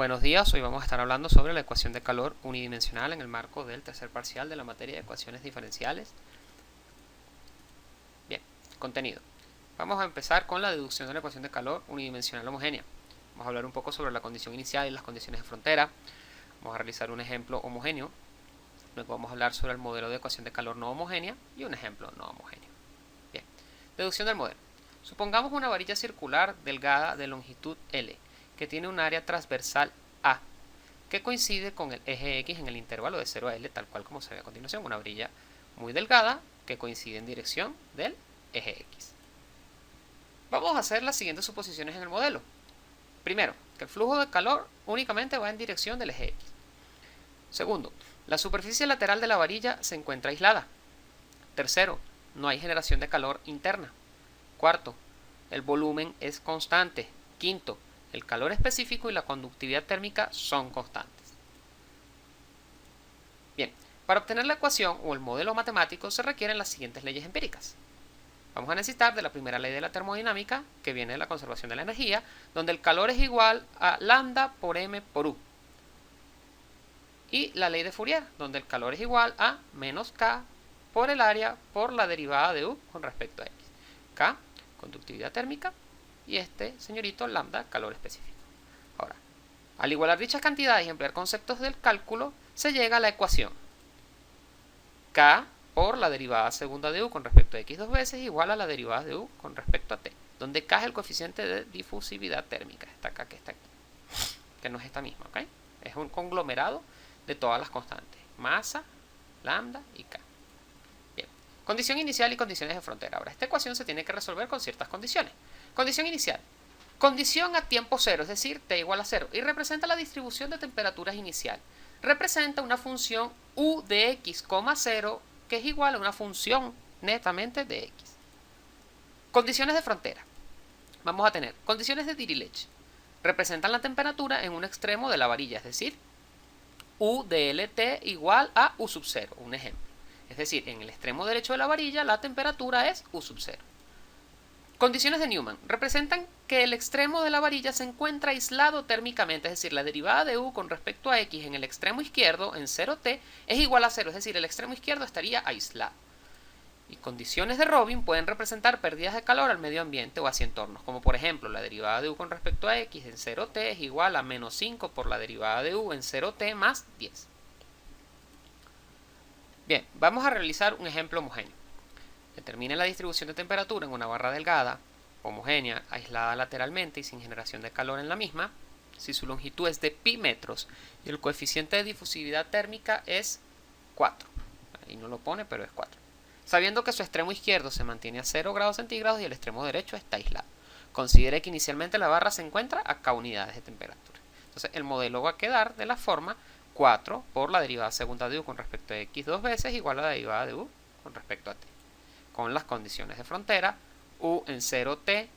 Buenos días, hoy vamos a estar hablando sobre la ecuación de calor unidimensional en el marco del tercer parcial de la materia de ecuaciones diferenciales. Bien, contenido. Vamos a empezar con la deducción de la ecuación de calor unidimensional homogénea. Vamos a hablar un poco sobre la condición inicial y las condiciones de frontera. Vamos a realizar un ejemplo homogéneo. Luego vamos a hablar sobre el modelo de ecuación de calor no homogénea y un ejemplo no homogéneo. Bien, deducción del modelo. Supongamos una varilla circular delgada de longitud L, que tiene un área transversal A, que coincide con el eje X en el intervalo de 0 a L, tal cual como se ve a continuación. Una varilla muy delgada que coincide en dirección del eje X. Vamos a hacer las siguientes suposiciones en el modelo. Primero, que el flujo de calor únicamente va en dirección del eje X. Segundo, la superficie lateral de la varilla se encuentra aislada. Tercero, no hay generación de calor interna. Cuarto, el volumen es constante. Quinto, el calor específico y la conductividad térmica son constantes. Bien, para obtener la ecuación o el modelo matemático se requieren las siguientes leyes empíricas. Vamos a necesitar de la primera ley de la termodinámica, que viene de la conservación de la energía, donde el calor es igual a lambda por m por u. Y la ley de Fourier, donde el calor es igual a menos k por el área por la derivada de u con respecto a x. K, conductividad térmica, y este señorito lambda, calor específico. Ahora, al igualar dichas cantidades y emplear conceptos del cálculo, se llega a la ecuación K por la derivada segunda de u con respecto a x dos veces igual a la derivada de u con respecto a t, donde K es el coeficiente de difusividad térmica, esta K que está aquí, que no es esta misma, ¿ok? Es un conglomerado de todas las constantes, masa, lambda y K. Bien, condición inicial y condiciones de frontera. Ahora, esta ecuación se tiene que resolver con ciertas condiciones. Condición inicial. Condición a tiempo cero, es decir, t igual a 0, y representa la distribución de temperaturas inicial. Representa una función u de x, 0, que es igual a una función netamente de x. Condiciones de frontera. Vamos a tener condiciones de Dirichlet. Representan la temperatura en un extremo de la varilla, es decir, u de lt igual a u sub 0, un ejemplo. Es decir, en el extremo derecho de la varilla la temperatura es u sub 0. Condiciones de Newman representan que el extremo de la varilla se encuentra aislado térmicamente, es decir, la derivada de u con respecto a x en el extremo izquierdo, en 0t, es igual a 0, es decir, el extremo izquierdo estaría aislado. Y condiciones de Robin pueden representar pérdidas de calor al medio ambiente o hacia entornos, como por ejemplo, la derivada de u con respecto a x en 0t es igual a menos 5 por la derivada de u en 0t más 10. Bien, vamos a realizar un ejemplo homogéneo. Determine la distribución de temperatura en una barra delgada, homogénea, aislada lateralmente y sin generación de calor en la misma, si su longitud es de pi metros y el coeficiente de difusividad térmica es 4. Ahí no lo pone, pero es 4. Sabiendo que su extremo izquierdo se mantiene a 0 grados centígrados y el extremo derecho está aislado. Considere que inicialmente la barra se encuentra a k unidades de temperatura. Entonces el modelo va a quedar de la forma 4 por la derivada segunda de u con respecto a x dos veces igual a la derivada de u con respecto a t. Con las condiciones de frontera, u en 0t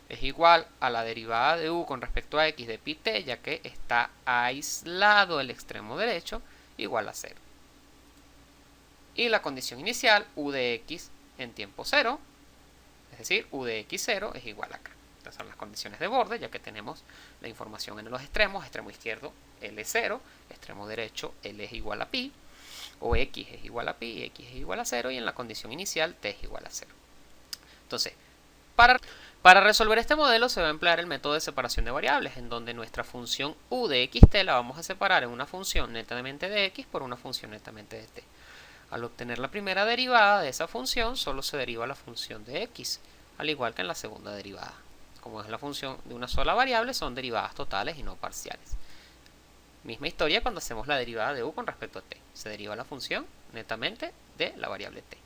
es igual a la derivada de u con respecto a x de pi t, ya que está aislado el extremo derecho, igual a 0. Y la condición inicial, u de x en tiempo 0, es decir, u de x0 es igual a k. Estas son las condiciones de borde, ya que tenemos la información en los extremos, extremo izquierdo L0, extremo derecho L es igual a pi, o x es igual a pi y x es igual a 0, y en la condición inicial t es igual a 0. Entonces, para resolver este modelo se va a emplear el método de separación de variables, en donde nuestra función u de xt la vamos a separar en una función netamente de x por una función netamente de t. Al obtener la primera derivada de esa función, solo se deriva la función de x, al igual que en la segunda derivada. Como es la función de una sola variable, son derivadas totales y no parciales. Misma historia cuando hacemos la derivada de u con respecto a t. Se deriva la función netamente de la variable t.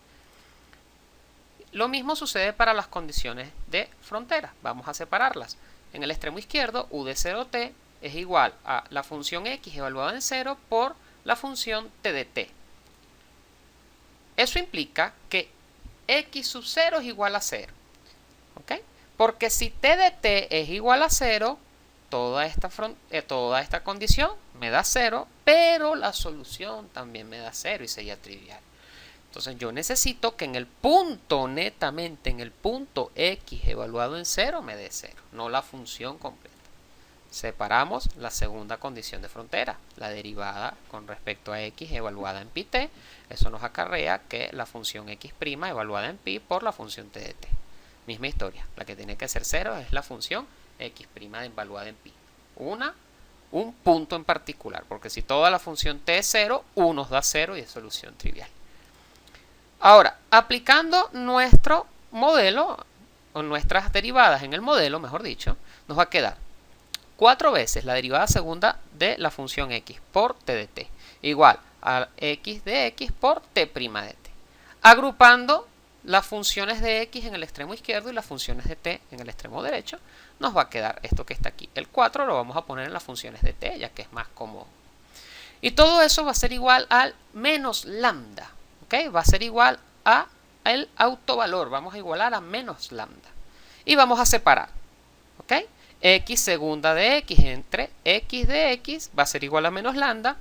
Lo mismo sucede para las condiciones de frontera. Vamos a separarlas. En el extremo izquierdo, u de 0t es igual a la función x evaluada en 0 por la función t de t. Eso implica que x sub 0 es igual a 0. ¿Ok? Porque si t de t es igual a 0, toda esta condición me da 0, pero la solución también me da 0 y sería trivial. Entonces yo necesito que en el punto, netamente en el punto x evaluado en 0 me dé 0, no la función completa. separamos la segunda condición de frontera, la derivada con respecto a x evaluada en pi t. Eso nos acarrea que la función x' evaluada en pi por la función t de t. Misma historia, la que tiene que ser 0 es la función x' evaluada en pi. Un punto en particular, porque si toda la función t es 0, u nos da 0 y es solución trivial. Ahora, aplicando nuestro modelo, o nuestras derivadas en el modelo, mejor dicho, nos va a quedar 4 veces la derivada segunda de la función x por t de t, igual a x de x por t' de t. Agrupando las funciones de x en el extremo izquierdo y las funciones de t en el extremo derecho, nos va a quedar esto que está aquí. El 4 lo vamos a poner en las funciones de t, ya que es más cómodo. Y todo eso va a ser igual al menos lambda. ¿Okay? Va a ser igual a el autovalor. Vamos a igualar a menos lambda. Y vamos a separar. ¿Okay? X segunda de x entre x de x va a ser igual a menos lambda.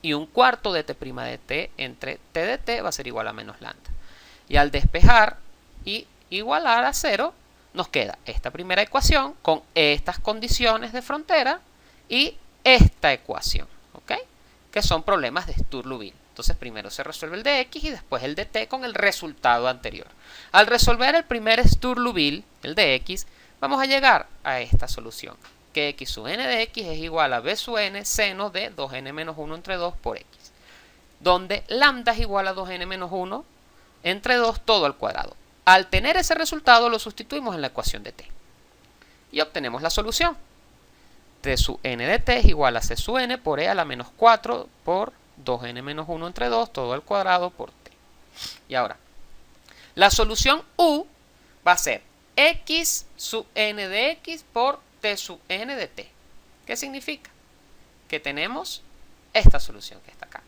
Y un cuarto de t' de t entre t de t va a ser igual a menos lambda. Y al despejar y igualar a 0, nos queda esta primera ecuación con estas condiciones de frontera y esta ecuación, ¿ok? Que son problemas de Sturlubin. Entonces primero se resuelve el de x y después el de t con el resultado anterior. Al resolver el primer Sturlubin, el de x, vamos a llegar a esta solución, que x sub n de x es igual a b sub n seno de 2n menos 1 entre 2 por x, donde lambda es igual a 2n menos 1 entre 2 todo al cuadrado. Al tener ese resultado lo sustituimos en la ecuación de t y obtenemos la solución. T sub n de t es igual a c sub n por e a la menos 4 por 2n menos 1 entre 2 todo al cuadrado por t. Y ahora, la solución u va a ser x sub n de x por t sub n de t. ¿Qué significa? Que tenemos esta solución que está acá.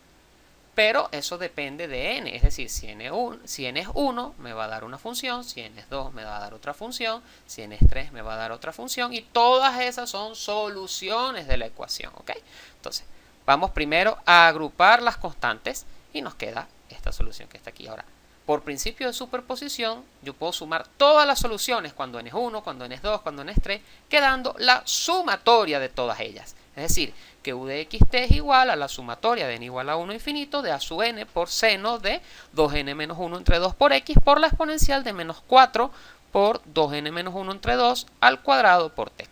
Pero eso depende de n, es decir, si n es 1 me va a dar una función, si n es 2 me va a dar otra función, si n es 3 me va a dar otra función, y todas esas son soluciones de la ecuación, ¿ok? Entonces, vamos primero a agrupar las constantes y nos queda esta solución que está aquí. Ahora, por principio de superposición, yo puedo sumar todas las soluciones cuando n es 1, cuando n es 2, cuando n es 3, quedando la sumatoria de todas ellas. Es decir, que u de xt es igual a la sumatoria de n igual a 1 infinito de a sub n por seno de 2n menos 1 entre 2 por x por la exponencial de menos 4 por 2n menos 1 entre 2 al cuadrado por t.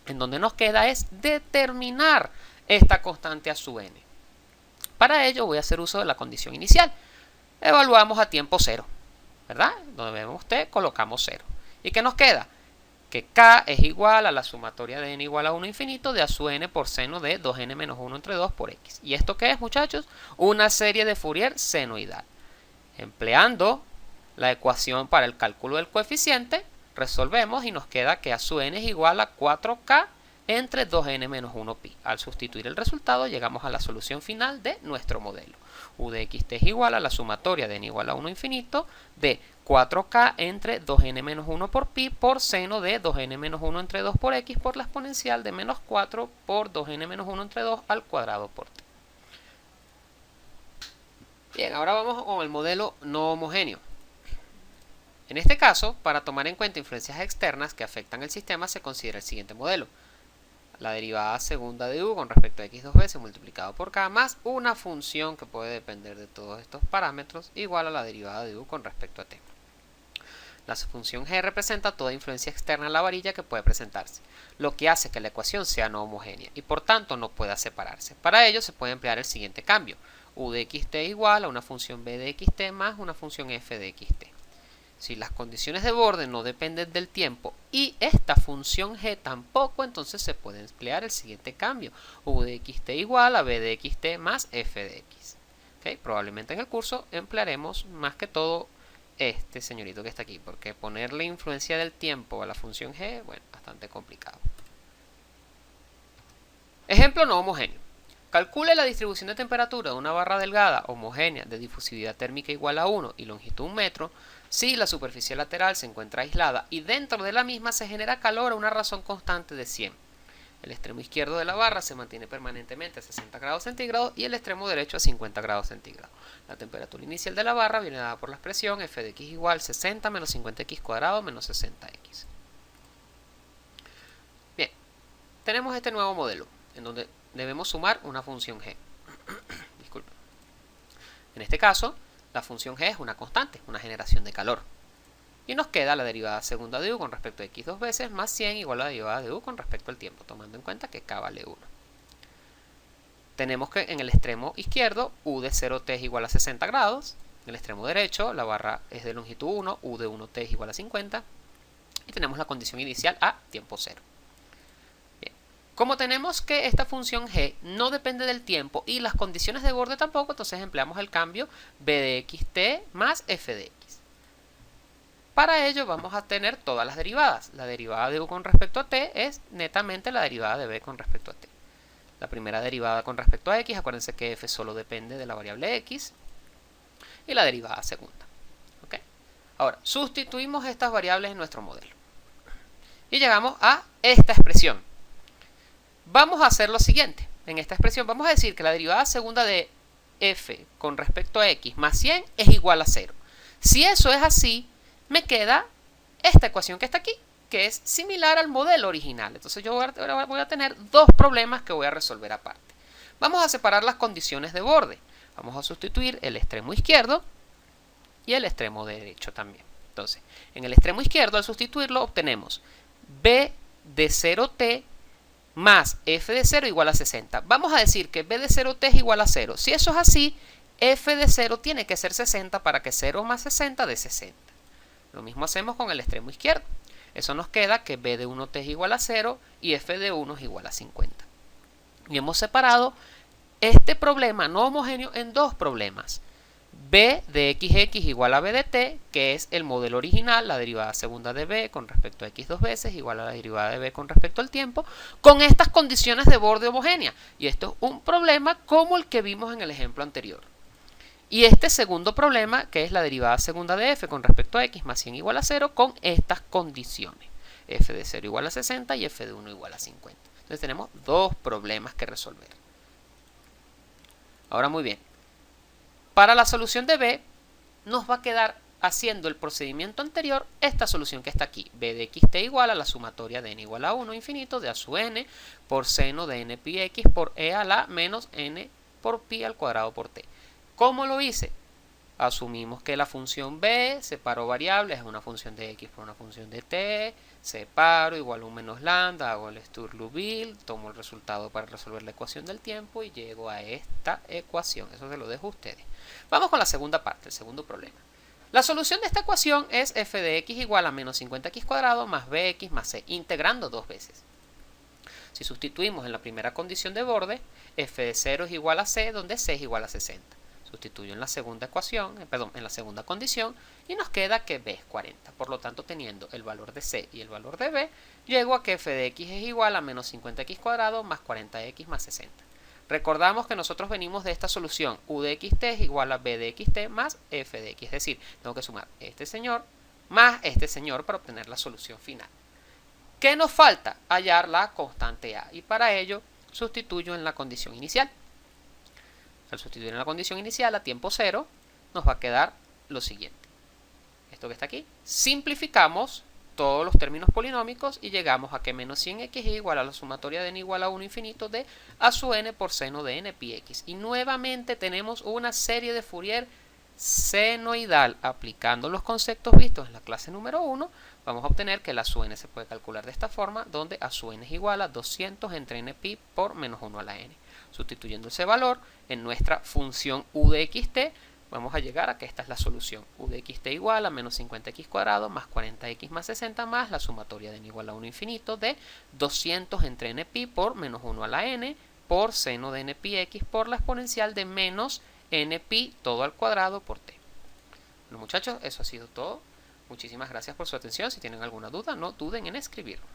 En donde nos queda es determinar esta constante a sub n. Para ello voy a hacer uso de la condición inicial. Evaluamos a tiempo 0, ¿verdad? Donde vemos t, colocamos 0. ¿Y qué nos queda? Que k es igual a la sumatoria de n igual a 1 infinito de a sub n por seno de 2n menos 1 entre 2 por x. ¿Y esto qué es, muchachos? Una serie de Fourier senoidal. Empleando la ecuación para el cálculo del coeficiente, resolvemos y nos queda que a sub n es igual a 4k entre 2n menos 1 pi. Al sustituir el resultado llegamos a la solución final de nuestro modelo. U de xt es igual a la sumatoria de n igual a 1 infinito de 4k entre 2n menos 1 por pi por seno de 2n menos 1 entre 2 por x por la exponencial de menos 4 por 2n menos 1 entre 2 al cuadrado por t. Bien, ahora vamos con el modelo no homogéneo. En este caso, para tomar en cuenta influencias externas que afectan el sistema, se considera el siguiente modelo. La derivada segunda de u con respecto a x dos veces multiplicado por k más una función que puede depender de todos estos parámetros igual a la derivada de u con respecto a t. La función g representa toda influencia externa a la varilla que puede presentarse, lo que hace que la ecuación sea no homogénea y por tanto no pueda separarse. Para ello se puede emplear el siguiente cambio. U de xt igual a una función b de xt más una función f de xt. Si las condiciones de borde no dependen del tiempo y esta función g tampoco, entonces se puede emplear el siguiente cambio. U de xt igual a b de xt más f de x. ¿Okay? Probablemente en el curso emplearemos más que todo este señorito que está aquí, porque ponerle influencia del tiempo a la función g, bueno, bastante complicado. Ejemplo no homogéneo. Calcule la distribución de temperatura de una barra delgada homogénea de difusividad térmica igual a 1 y longitud 1 metro si la superficie lateral se encuentra aislada y dentro de la misma se genera calor a una razón constante de 100. El extremo izquierdo de la barra se mantiene permanentemente a 60 grados centígrados y el extremo derecho a 50 grados centígrados. La temperatura inicial de la barra viene dada por la expresión f de x igual 60 menos 50x cuadrado menos 60x. Bien, tenemos este nuevo modelo, en donde debemos sumar una función g. Disculpen. En este caso, la función g es una constante, una generación de calor. Y nos queda la derivada segunda de u con respecto a x dos veces más 100 igual a la derivada de u con respecto al tiempo, tomando en cuenta que k vale 1. Tenemos que en el extremo izquierdo u de 0t es igual a 60 grados. En el extremo derecho la barra es de longitud 1, u de 1t es igual a 50. Y tenemos la condición inicial a tiempo 0. Bien. Como tenemos que esta función g no depende del tiempo y las condiciones de borde tampoco, entonces empleamos el cambio b de xt más f de x. Para ello vamos a tener todas las derivadas. La derivada de u con respecto a t es netamente la derivada de b con respecto a t. La primera derivada con respecto a x, acuérdense que f solo depende de la variable x. Y la derivada segunda. ¿Okay? Ahora, sustituimos estas variables en nuestro modelo. Y llegamos a esta expresión. Vamos a hacer lo siguiente. En esta expresión vamos a decir que la derivada segunda de f con respecto a x más 100 es igual a 0. Si eso es así, me queda esta ecuación que está aquí, que es similar al modelo original. Entonces yo ahora voy a tener dos problemas que voy a resolver aparte. Vamos a separar las condiciones de borde. Vamos a sustituir el extremo izquierdo y el extremo derecho también. Entonces, en el extremo izquierdo, al sustituirlo, obtenemos b de 0t más f de 0 igual a 60. Vamos a decir que b de 0t es igual a 0. Si eso es así, f de 0 tiene que ser 60 para que 0 más 60 dé 60. Lo mismo hacemos con el extremo izquierdo. Eso nos queda que b de 1t es igual a 0 y f de 1 es igual a 50. Y hemos separado este problema no homogéneo en dos problemas. b de xx igual a b de t, que es el modelo original, la derivada segunda de b con respecto a x dos veces igual a la derivada de b con respecto al tiempo, con estas condiciones de borde homogénea. Y esto es un problema como el que vimos en el ejemplo anterior. Y este segundo problema, que es la derivada segunda de f con respecto a x más 100 igual a 0, con estas condiciones. F de 0 igual a 60 y f de 1 igual a 50. Entonces tenemos dos problemas que resolver. Ahora muy bien. Para la solución de b, nos va a quedar haciendo el procedimiento anterior esta solución que está aquí. b de xt igual a la sumatoria de n igual a 1 infinito de a sub n por seno de n pi x por e a la menos n por pi al cuadrado por t. ¿Cómo lo hice? Asumimos que la función b, separo variables, es una función de x por una función de t, separo igual a 1 menos lambda, hago el Sturlupil, tomo el resultado para resolver la ecuación del tiempo y llego a esta ecuación. Eso se lo dejo a ustedes. Vamos con la segunda parte, el segundo problema. La solución de esta ecuación es f de x igual a menos 50x cuadrado más bx más c, integrando dos veces. Si sustituimos en la primera condición de borde, f de 0 es igual a c, donde c es igual a 60. Sustituyo en la segunda ecuación, en la segunda condición, y nos queda que b es 40. Por lo tanto, teniendo el valor de c y el valor de b, llego a que f de x es igual a menos 50x cuadrado más 40x más 60. Recordamos que nosotros venimos de esta solución, u de xt es igual a b de xt más f de x. Es decir, tengo que sumar este señor más este señor para obtener la solución final. ¿Qué nos falta? Hallar la constante a. Y para ello, sustituyo en la condición inicial. Al sustituir en la condición inicial a tiempo 0, nos va a quedar lo siguiente. Esto que está aquí. Simplificamos todos los términos polinómicos y llegamos a que menos 100x es igual a la sumatoria de n igual a 1 infinito de a sub n por seno de n pi x. Y nuevamente tenemos una serie de Fourier senoidal. Aplicando los conceptos vistos en la clase número 1, vamos a obtener que la sub n se puede calcular de esta forma, donde a sub n es igual a 200 entre n pi por menos 1 a la n. Sustituyendo ese valor en nuestra función u de xt, vamos a llegar a que esta es la solución. U de xt igual a menos 50x cuadrado más 40x más 60 más la sumatoria de n igual a 1 infinito de 200 entre n pi por menos 1 a la n por seno de n pi x por la exponencial de menos n pi todo al cuadrado por t. Bueno muchachos, eso ha sido todo. Muchísimas gracias por su atención. Si tienen alguna duda, no duden en escribirme.